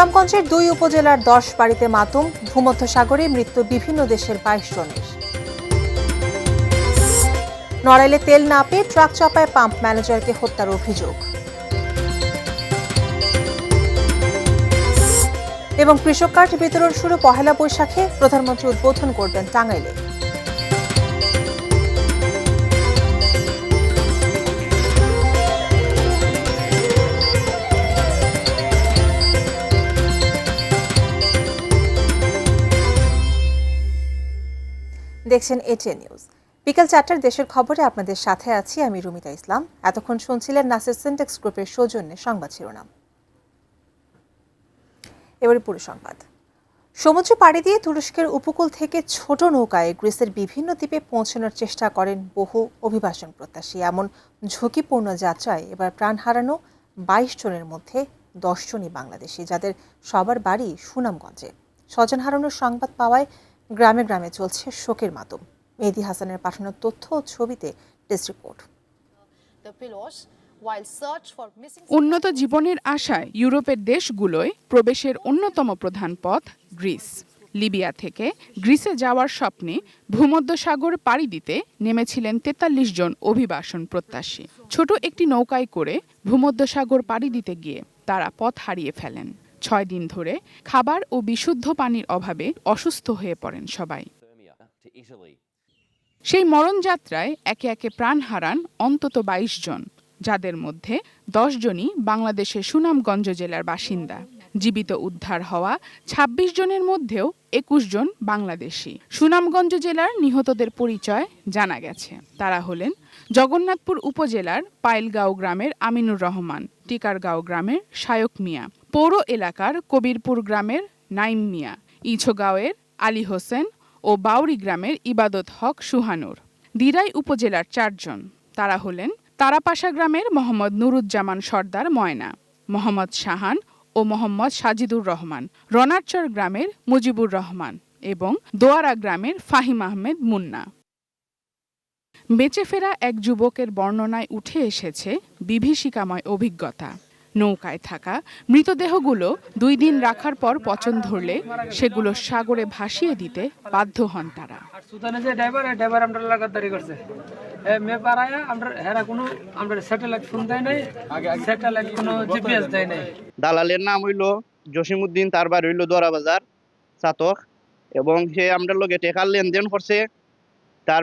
সুনামগঞ্জের ২ উপজেলার ১০ বাড়িতে মাতম, ভূমধ্যসাগরে মৃত্যু বিভিন্ন দেশের ২২ জনের। নড়াইলে তেল না পেয়ে ট্রাক চাপায় পাম্প ম্যানেজারকে হত্যার অভিযোগ। এবং কৃষক কার্ড বিতরণ শুরু পহেলা বৈশাখে, প্রধানমন্ত্রী উদ্বোধন করবেন টাঙ্গাইলে। দেখছেন এটিএন নিউজ। বিকেল ৪টার দেশের খবরে আপনাদের সাথে আছি আমি রুমিতা ইসলাম। এতক্ষণ শুনছিলেন নাসির সিনটেক্স গ্রুপের সৌজন্যে সংবাদ শিরোনাম। এবারে পুরো সংবাদ। সমুদ্র পাড়ি দিয়ে তুরস্কের উপকূল থেকে ছোট নৌকায় গ্রিসের বিভিন্ন দ্বীপে পৌঁছানোর চেষ্টা করেন বহু অভিবাসন প্রত্যাশী। এমন ঝুঁকিপূর্ণ যাত্রায় এবার প্রাণ হারানো ২২ জনের মধ্যে ১০ জনই বাংলাদেশি, যাদের সবার বাড়ি সুনামগঞ্জে। স্বজন হারানোর সংবাদ পাওয়ায় গ্রামে গ্রামে চলছে শোকের মাতম। মেহেদী হাসানের পাঠানো তথ্য ও ছবিতে ডেস্ক রিপোর্ট। উন্নত জীবনের আশায় ইউরোপের দেশগুলোয় প্রবেশের অন্যতম প্রধান পথ গ্রিস। লিবিয়া থেকে গ্রিসে যাওয়ার স্বপ্নে ভূমধ্যসাগর পাড়ি দিতে নেমেছিলেন ৪৩ জন অভিবাসন প্রত্যাশী। ছোট একটি নৌকায় করে ভূমধ্যসাগর পাড়ি দিতে গিয়ে তারা পথ হারিয়ে ফেলেন। ৬ দিন ধরে খাবার ও বিশুদ্ধ পানির অভাবে অসুস্থ হয়ে পড়েন সবাই। সেই মরণযাত্রায় একে একে প্রাণ হারান অন্তত ২২ জন, যাদের মধ্যে ১০ জনই বাংলাদেশের সুনামগঞ্জ জেলার বাসিন্দা। জীবিত উদ্ধার হওয়া ২৬ জনের মধ্যেও ২১ জন বাংলাদেশি। সুনামগঞ্জ জেলার নিহতদের পরিচয় জানা গেছে। তারা হলেন জগন্নাথপুর উপজেলার পাইলগাঁও গ্রামের আমিনুর রহমান, টিকারগাঁও গ্রামের শায়ক মিয়া, পৌর এলাকার কবিরপুর গ্রামের নাইম মিয়া, ইছগাঁওয়ের আলী হোসেন ও বাউরি গ্রামের ইবাদত হক সুহানুর। দিরাই উপজেলার ৪ জন। তারা হলেন তারাপাশা গ্রামের মোহাম্মদ নুরুজ্জামান সর্দার ময়না, মোহাম্মদ শাহান ও মোহাম্মদ সাজিদুর রহমান, রনারচর গ্রামের মুজিবুর রহমান এবং দোয়ারা গ্রামের ফাহিম আহমেদ মুন্না। বেঁচে ফেরা এক যুবকের বর্ণনায় উঠে এসেছে বিভীষিকাময় অভিজ্ঞতা। নৌকায় থাকা মৃতদেহগুলো ২ দিন রাখার পর পচন ধরলে সেগুলো সাগরে ভাসিয়ে দিতে বাধ্য হন তারা। দালালের নাম হইল জসিমউদ্দিন, তার বাড়ি হইল দোয়ারা বাজার চাতক, এবং সে আমরা লোকে টেকার লেনদেন করছে। তার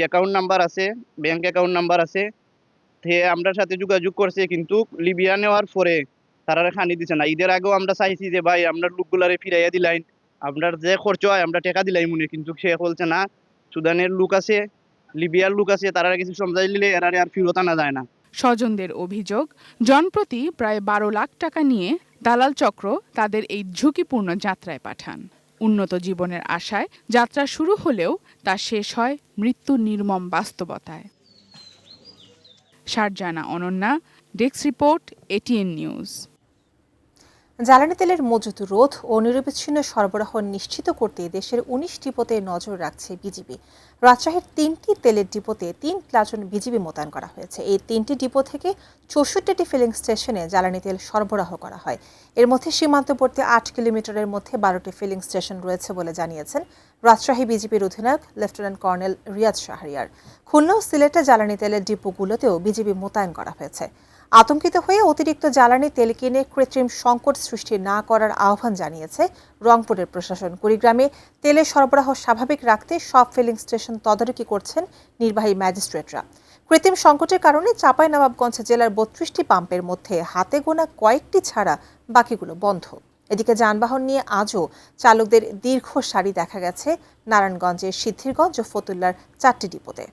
অ্যাকাউন্ট নাম্বার আছে, ব্যাংক অ্যাকাউন্ট নাম্বার আছে। সে আমরার সাথে যোগাযোগ করছে, কিন্তু লিবিয়া নেওয়ার পরে তারা খানি দিছে না। ঈদের আগেও আমরা চাইছি যে ভাই আপনার লোকগুলারে ফিরাইয়া দিলাইন, আপনার যে খরচ হয় আমরা টাকা দিলাই মনে, কিন্তু সে বলছে না। সুদানের লোক আছে, লিবিয়ার লোক আছে, তারা কিছু সমঝাই দিলে এরারে আর ফিরত আনা যায় না। স্বজনদের অভিযোগ, জনপ্রতি প্রায় ১২ লাখ টাকা নিয়ে দালাল চক্র তাদের এই ঝুঁকিপূর্ণ যাত্রায় পাঠান। উন্নত জীবনের আশায় যাত্রা শুরু হলেও তা শেষ হয় মৃত্যুর নির্মম বাস্তবতায়। Sharjana Ananya, desk report, ATN News. জ্বালানি তেলের মজুত রোধ ও নিরবিচ্ছিন্ন সরবরাহ নিশ্চিত করতে দেশের ১৯ ডিপোতে নজর রাখছে বিজিবি। রাজশাহীর ৩টি তেলের ডিপোতে ৩ প্লাটুন বিজিবি মোতায়েন করা হয়েছে। এই ৩টি ডিপো থেকে ৬৪টি ফিলিং স্টেশনে জ্বালানি তেল সরবরাহ করা হয়। এর মধ্যে সীমান্তবর্তী ৮ কিলোমিটারের মধ্যে ১২টি ফিলিং স্টেশন রয়েছে বলে জানিয়েছেন রাজশাহী বিজিবির অধিনায়ক লেফটেন্যান্ট কর্নেল রিয়াদ শাহরিয়ার। খুলনা ও সিলেটে জ্বালানি তেলের ডিপোগুলোতেও বিজিবি মোতায়েন করা হয়েছে। আতঙ্কিত হয়ে অতিরিক্ত জ্বালানি তেল কিনে কৃত্রিম সংকট সৃষ্টি না করার আহ্বান জানিয়েছে রংপুরের প্রশাসন। কুড়িগ্রামে তেলের সরবরাহ স্বাভাবিক রাখতে সব ফিলিং স্টেশন তদারকি করছেন নির্বাহী ম্যাজিস্ট্রেটরা। কৃত্রিম সংকটের কারণে চাঁপাইনবাবগঞ্জ জেলার ৩২টি পাম্পের মধ্যে হাতে গোনা কয়েকটি ছাড়া বাকিগুলো বন্ধ। এদিকে যানবাহন নিয়ে আজও চালকদের দীর্ঘ সারি দেখা গেছে নারায়ণগঞ্জের সিদ্ধিরগঞ্জ ও ফতুল্লার 4টি ডিপোতে।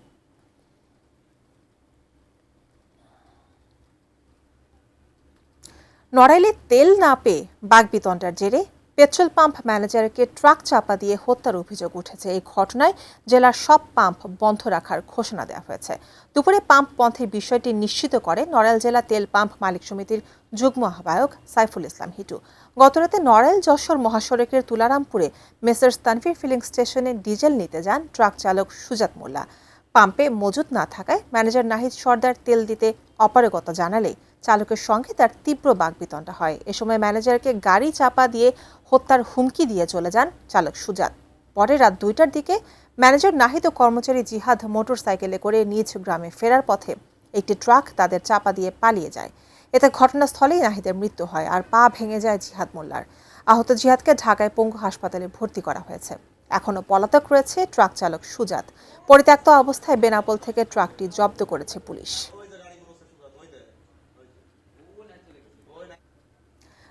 নড়াইলে তেল না পেয়ে বাগবিতণ্ডার জেরে পেট্রোল পাম্প ম্যানেজারকে ট্রাক চাপা দিয়ে হত্যার অভিযোগ উঠেছে। এই ঘটনায় জেলার সব পাম্প বন্ধ রাখার ঘোষণা দেওয়া হয়েছে। দুপুরে পাম্প বন্ধের বিষয়টি নিশ্চিত করে নড়াইল জেলা তেল পাম্প মালিক সমিতির যুগ্ম আহ্বায়ক সাইফুল ইসলাম হিটু। গতরাতে নড়াইল যশোর মহাসড়কের তুলারামপুরে মেসার্স তানভীর ফিলিং স্টেশনে ডিজেল নিতে যান ট্রাক চালক সুজাত মোল্লা। পাম্পে মজুত না থাকায় ম্যানেজার নাহিদ সর্দার তেল দিতে অপারগতা জানালে চালকের সঙ্গে তার তীব্র বাকবিতণ্ডা হয়। এ সময় ম্যানেজারকে গাড়ি চাপা দিয়ে হত্যার হুমকি দিয়ে চলে যান চালক সুজাত। পরে রাত 2টার দিকে ম্যানেজার নাহিদ ও কর্মচারী জিহাদ মোটরসাইকেলে করে নিজ গ্রামে ফেরার পথে একটি ট্রাক তাদের চাপা দিয়ে পালিয়ে যায়। এতে ঘটনাস্থলেই নাহিদের মৃত্যু হয় আর পা ভেঙে যায় জিহাদ মোল্লার। আহত জিহাদকে ঢাকায় পঙ্গু হাসপাতালে ভর্তি করা হয়েছে। এখনও পলাতক রয়েছে ট্রাক চালক সুজাত। পরিত্যক্ত অবস্থায় বেনাপোল থেকে ট্রাকটি জব্দ করেছে পুলিশ।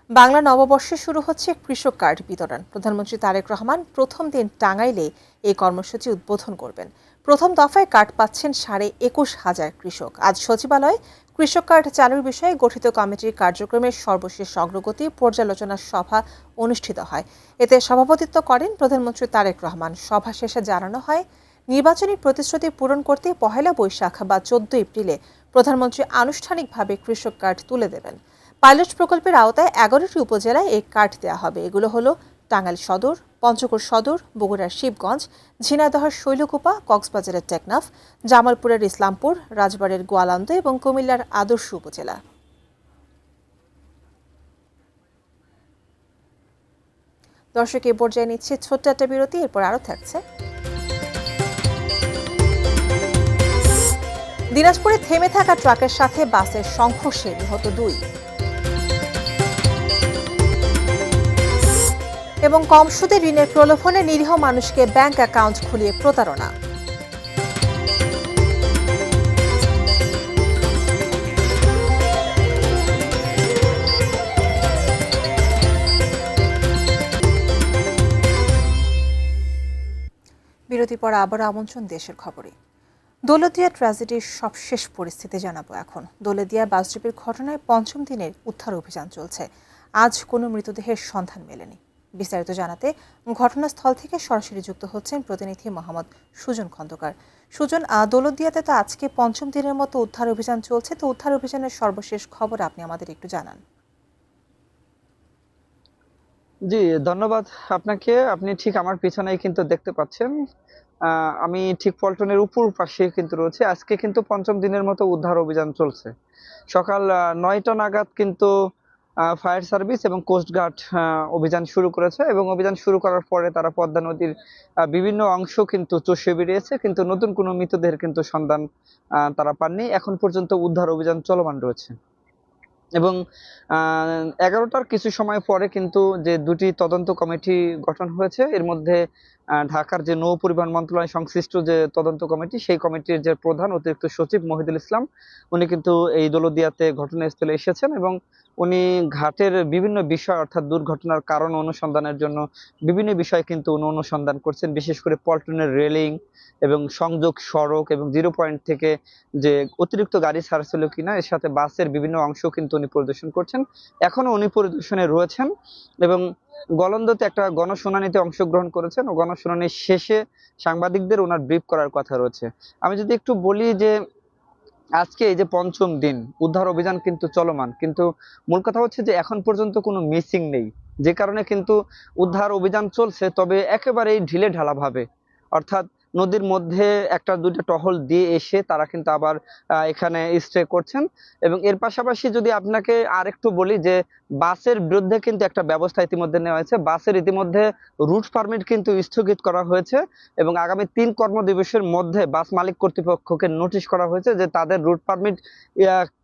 বাংলা নববর্ষে শুরু হচ্ছে কৃষক কার্ড বিতরণ। প্রধানমন্ত্রী তারেক রহমান প্রথম দিন টাঙ্গাইলে এই কর্মসূচি উদ্বোধন করবেন। প্রথম দফায় কার্ড পাচ্ছেন 21,500 কৃষক। আজ সচিবালয়ে কৃষক কার্ড চালুর বিষয়ে গঠিত কমিটির কার্যক্রমের সর্বশেষ অগ্রগতি পর্যালোচনা সভা অনুষ্ঠিত হয়। এতে সভাপতিত্ব করেন প্রধানমন্ত্রী তারেক রহমান। সভা শেষে জানানো হয়, নির্বাচনী প্রতিশ্রুতি পূরণ করতে 1 বৈশাখ বা 14 এপ্রিলে প্রধানমন্ত্রী আনুষ্ঠানিকভাবে কৃষক কার্ড তুলে দেবেন। পাইলট প্রকল্পের আওতায় 11টি উপজেলায় এই কার্ড দেওয়া হবে। এগুলো হলো টাঙ্গাইল সদর, পঞ্চগড় সদর, বগুড়ার শিবগঞ্জ, ঝিনাইদহের শৈলকুপা, কক্সবাজারের টেকনাফ, জামালপুরের ইসলামপুর, রাজবাড়ীর গোয়ালন্দ এবং কুমিল্লার আদর্শ উপজেলা। দর্শক, এই পর্যায়ে নিচ্ছে ছোট্ট একটা বিরতি, এরপর আরও থাকছে। দিনাজপুরে থেমে থাকা ট্রাকের সাথে বাসের সংঘর্ষে নিহত 2 এবং কম সুদে ঋণের প্রলোভনে নিরীহ মানুষকে ব্যাংক অ্যাকাউন্ট খুলিয়ে প্রতারণা। বিরতি পর আবার আমন্ত্রণ দেশের খবরে। দৌলতদিয়া ট্র্যাজেডির সবশেষ পরিস্থিতি জানাবো এখন। দৌলতদিয়া বাসড্রিপের ঘটনায় 5ম দিনের উদ্ধার অভিযান চলছে। আজ কোনো মৃতদেহের সন্ধান মেলেনি। বিস্তারিত জানাতে ঘটনাস্থল থেকে সরাসরি যুক্ত হচ্ছেন প্রতিনিধি মোহাম্মদ সুজন খন্দকার। সুজন, দৌলতদিয়াতে তো আজকে 5ম দিনের মতো উদ্ধার অভিযান চলছে, তো উদ্ধার অভিযানের সর্বশেষ খবর আপনি আমাদের একটু জানান। জি, ধন্যবাদ আপনাকে। আপনি ঠিক আমার পিছনেই কিন্তু দেখতে পাচ্ছেন, আমি ঠিক পল্টনের উপর পাশে কিন্তু রয়েছে। আজকে কিন্তু 5ম দিনের মতো উদ্ধার অভিযান চলছে। সকাল 9টা নাগাদ কিন্তু ফায়ার সার্ভিস এবং কোস্টগার্ড অভিযান শুরু করেছে এবং অভিযান শুরু করার পরে তারা পদ্মা নদীর বিভিন্ন অংশ কিন্তু চষে বেরিয়েছে, কিন্তু নতুন কোনো মৃতদেহের কিন্তু সন্ধান তারা পাননি। এখন পর্যন্ত উদ্ধার অভিযান চলমান রয়েছে এবং 11টার কিছু সময় পরে কিন্তু যে 2টি তদন্ত কমিটি গঠন হয়েছে, এর মধ্যে ঢাকার যে নৌ পরিবহন মন্ত্রণালয় সংশ্লিষ্ট যে তদন্ত কমিটি, সেই কমিটির যে প্রধান অতিরিক্ত সচিব মহিদুল ইসলাম, উনি কিন্তু এই দৌলতদিয়াতে ঘটনাস্থলে এসেছেন এবং উনি ঘাটের বিভিন্ন বিষয় অর্থাৎ দুর্ঘটনার কারণ অনুসন্ধানের জন্য বিভিন্ন বিষয় কিন্তু উনি অনুসন্ধান করছেন। বিশেষ করে পল্টনের রেলিং এবং সংযোগ সড়ক এবং 0 পয়েন্ট থেকে যে অতিরিক্ত গাড়ি ছাড়ছিল কিনা, এর সাথে বাসের বিভিন্ন অংশ কিন্তু উনি পরিদর্শন করছেন। এখনো উনি পরিদর্শনে রয়েছেন এবং গলন্দতে একটা গণশুনানিতে অংশগ্রহণ করেছেন ও গণশুনানির শেষে সাংবাদিকদের ওনার ব্রিফ করার কথা রয়েছে। আমি যদি একটু বলি যে আজকে এই যে 5ম দিন উদ্ধার অভিযান কিন্তু চলমান, কিন্তু মূল কথা হচ্ছে যে এখন পর্যন্ত কোনো মিসিং নেই, যে কারণে কিন্তু উদ্ধার অভিযান চলছে, তবে একেবারেই ঢিলে ঢালা ভাবে। অর্থাৎ নদীর মধ্যে 1-2টা টহল দিয়ে এসে তারা কিন্তু আবার এখানে স্টে করছেন। এবং এর পাশাপাশি যদি আপনাকে আরেকটু বলি যে বাসের বিরুদ্ধে কিন্তু একটা ব্যবস্থা ইতিমধ্যে নেওয়া হয়েছে। বাসের ইতিমধ্যে রুট পারমিট কিন্তু স্থগিত করা হয়েছে এবং আগামী 3 কর্মদিবসের মধ্যে বাস মালিক কর্তৃপক্ষকে নোটিশ করা হয়েছে যে তাদের রুট পারমিট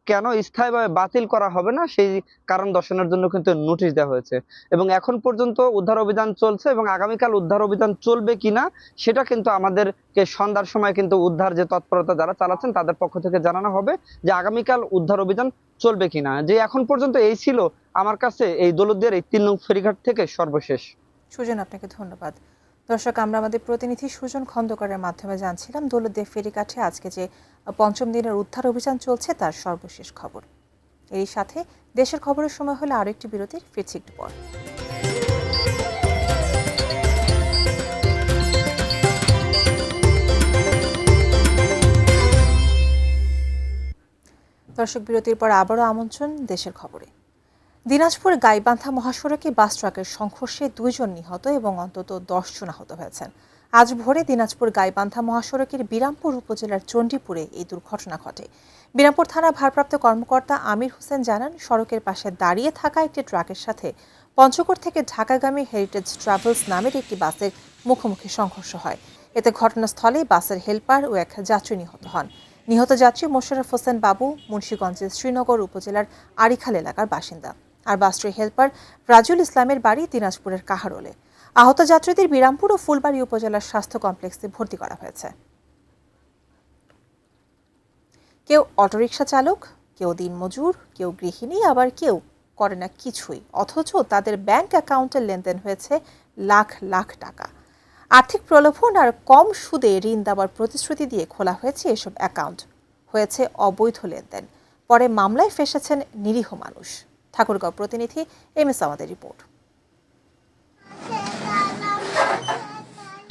কেন স্থায়ীভাবে বাতিল করা হবে না, সেই কারণ দর্শানোর জন্য কিন্তু নোটিশ দেওয়া হয়েছে। এবং এখন পর্যন্ত উদ্ধার অভিযান চলছে এবং আগামীকাল উদ্ধার অভিযান চলবে কিনা সেটা কিন্তু আমাদেরকে সন্ধ্যার সময় কিন্তু উদ্ধার যে তৎপরতা যারা চালাচ্ছেন তাদের পক্ষ থেকে জানানো হবে যে আগামীকাল উদ্ধার অভিযান চলবে কিনা। যে এখন পর্যন্ত এই ছিল আমার কাছে এই দৌলতদিয়ার এই 3 নং ফেরিঘাট থেকে সর্বশেষ। সুজন, আপনাকে ধন্যবাদ। দর্শক, আমরা আমাদের প্রতিনিধি সুজন খন্দকারের মাধ্যমে জানছিলাম দৌলতদিয়া ফেরিঘাটে আজকে যে 5ম দিনের উদ্ধার অভিযান চলছে তার সর্বশেষ খবর। এর সাথে দেশের খবরের সময় হলে আরো একটি বিরতির, ফিরছি একটু পর। দর্শক, বিরতির পর আবারও আমন্ত্রণ দেশের খবরে। দিনাজপুর গাইবান্ধা মহাসড়কে বাস ট্রাকের সংঘর্ষে 2 জন নিহত এবং অন্তত 10 জন আহত হয়েছেন। আজ ভোরে দিনাজপুর গাইবান্ধা মহাসড়কের বিরামপুর উপজেলার চণ্ডীপুরে এই দুর্ঘটনা ঘটে। বিরামপুর থানা ভারপ্রাপ্ত কর্মকর্তা আমির হোসেন জানান, সড়কের পাশে দাঁড়িয়ে থাকা একটি ট্রাকের সাথে পঞ্চগড় থেকে ঢাকাগামী হেরিটেজ ট্রাভেলস নামের একটি বাসের মুখোমুখি সংঘর্ষ হয়। এতে ঘটনাস্থলে বাসের হেলপার ও এক যাত্রী নিহত হন। নিহত যাত্রী মোশাররফ হোসেন বাবু মুন্সিগঞ্জের শ্রীনগর উপজেলার আরিখাল এলাকার বাসিন্দা, আর বাসটির হেলপার রাজুল ইসলামের বাড়ি দিনাজপুরের কাহারোলে। আহত যাত্রীদের বিরামপুর ও ফুলবাড়ী উপজেলার স্বাস্থ্য কমপ্লেক্সে ভর্তি করা হয়েছে। কেউ অটোরিকশা চালক, কেউ দিনমজুর, কেউ গৃহিণী, আবার কেউ করে না কিছুই, অথচ তাদের ব্যাংক অ্যাকাউন্টের লেনদেন হয়েছে লাখ লাখ টাকা। আর্থিক প্রলোভন আর কম সুদে ঋণ দেওয়ার প্রতিশ্রুতি দিয়ে খোলা হয়েছে এসব অ্যাকাউন্ট। হয়েছে অবৈধ লেনদেন, পরে মামলায় ফেঁসেছেন নিরীহ মানুষ। ঠাকুরগাঁও প্রতিনিধি এমএস আমাদের রিপোর্ট।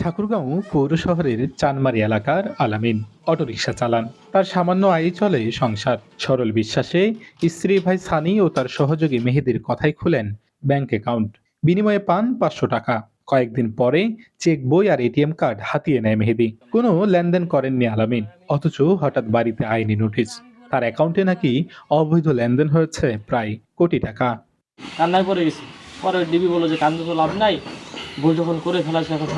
ঠাকুরগাঁও পৌর শহরের চানমারি এলাকার আলামিন অটোরিকশা চালান। তার সামান্য আয়ে চলে সংসার। সরল বিশ্বাসে স্ত্রী ভাই সানি ও তার সহযোগী মেহেদির কথাই খুলেন ব্যাংক অ্যাকাউন্ট। বিনিময়ে পান 500 টাকা। কয়েকদিন পরে চেক বই আর এটিএম কার্ড হাতিয়ে নেয় মেহেদি। কোনো লেনদেন করেননি আলামিন, অথচ হঠাৎ বাড়িতে আইনি নোটিশ। তার অ্যাকাউন্টে নাকি অবৈধ লেনদেন হয়েছে প্রায় কোটি টাকা। কান্নায় পড়ে গেছি। পরে ডিবি বলল যে কান্দে তো লাভ নাই, ভুল যখন করে ফেলাছে এখন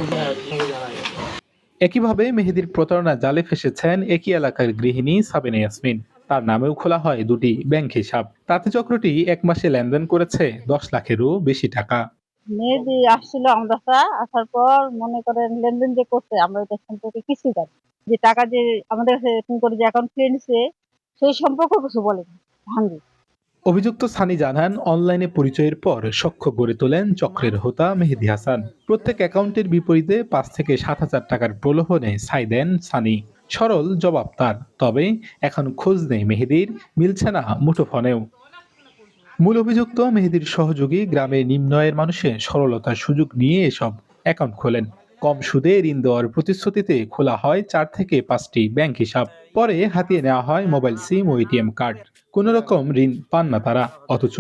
একইভাবে মেহেদির প্রতারণা জালে ফেসেছেন একই এলাকার গৃহিণী সাবিনা ইয়াসমিন। তার নামেও খোলা হয় দুটি ব্যাংক হিসাব। তাতে চক্রটি 1 মাসে লেনদেন করেছে 10 লাখেরও বেশি টাকা। মেহেদি আসছিল আমাদের কাছে, আসার পর মনে করেন লেনদেন যে করছে আমরা এটা সম্পর্কে কিছু জানি, যে টাকা যে আমাদের কাছে এরকম করে যে অ্যাকাউন্ট খুলে নিছে সেই সম্পর্কে কিছু বলেনি, ভাঙ্গি। অভিযুক্ত সানি জানান, অনলাইনে পরিচয়ের পর সখ্য গড়ে তোলেন চক্রের হোতা মেহেদি হাসান। প্রত্যেক অ্যাকাউন্টের বিপরীতে 5 থেকে 7,000 টাকার প্রলোভনে ছাই দেন সানি। সরল জবাব তার, তবে এখন খোঁজ নেই মেহেদির, মিলছে না মুঠোফোনেও। মূল অভিযুক্ত মেহেদির সহযোগী গ্রামের নিম্ন আয়ের মানুষের সরলতার সুযোগ নিয়ে এসব অ্যাকাউন্ট খোলেন। কম সুদে ঋণ দেওয়ার প্রতিশ্রুতিতে খোলা হয় 4 থেকে 5টি ব্যাংক হিসাব। পরে হাতিয়ে নেওয়া হয় মোবাইল সিম ও এটিএম কার্ড। কোন রকম ঋণ পান না তারা, অথচ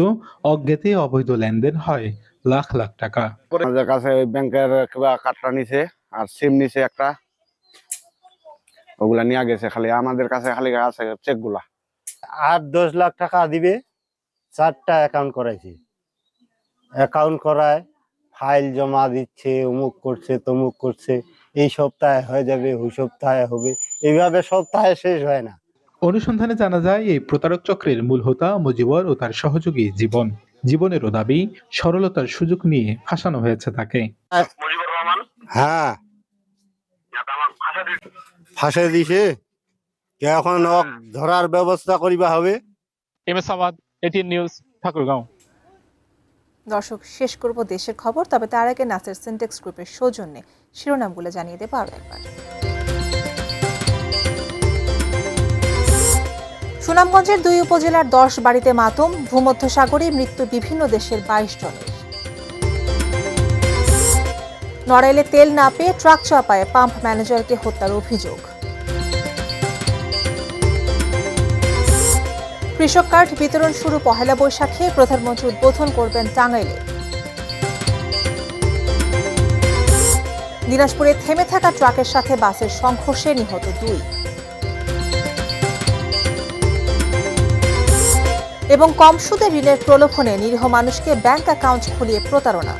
অজ্ঞাতে অবৈধ লেনদেন হয় লাখ লাখ টাকা। আমাদের কাছে ব্যাংকের কার্ডটা নিছে আর সিম নিছে একটা, ওগুলা নিয়ে গেছে। খালি আমাদের কাছে খালি আছে চেকগুলা। 8-10 লাখ টাকা দিবে, 4টা অ্যাকাউন্ট করাইছি। অ্যাকাউন্ট করায় ফাইল জমা দিচ্ছে, অমুক করছে তমুক করছে, এই সপ্তাহে হয়ে যাবে, ওই সপ্তাহে হবে, এইভাবে সপ্তাহে শেষ হয় না। অনুসন্ধানে জানা যায়, এই প্রতারক চক্রের মূল হোতা মুজিবর ও তার সহযোগী জীবনেরও দাবি সরলতার সুযোগ নিয়ে ফাঁসানো হয়েছে তাকে। হ্যাঁ, ফাঁসে দিছে, এখন ধরার ব্যবস্থা করিবা হবে। এমএস আওয়াজ, এটিএন নিউজ, ঠাকুরগাঁও। দর্শক, শেষ করব দেশের খবর, তবে তার আগে নাসের সিনটেক্স গ্রুপের সৌজন্যে শিরোনামগুলো জানিয়ে দেব আরও একবার। সুনামগঞ্জের 2 উপজেলার 10 বাড়িতে মাতম, ভূমধ্যসাগরে মৃত্যু বিভিন্ন দেশের 22 জনের। নড়াইলে তেল না পেয়ে ট্রাক চাপায় পাম্প ম্যানেজারকে হত্যার অভিযোগ। কৃষক কার্ড বিতরণ শুরু পহেলা বৈশাখে, প্রধানমন্ত্রী উদ্বোধন করবেন টাঙ্গাইলে। দিনাজপুরে থেমে থাকা ট্রাকের সাথে বাসের সংঘর্ষে নিহত 2। এবং কম সুদে ঋণের প্রলোভনে নিরীহ মানুষকে ব্যাংক অ্যাকাউন্ট খুলিয়ে প্রতারণা।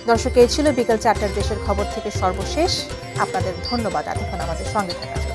দর্শক, এই ছিল বিকেল 4টার দেশের খবর থেকে সর্বশেষ। আপনাদের ধন্যবাদ এতক্ষণ আমাদের সঙ্গে থাকার জন্য।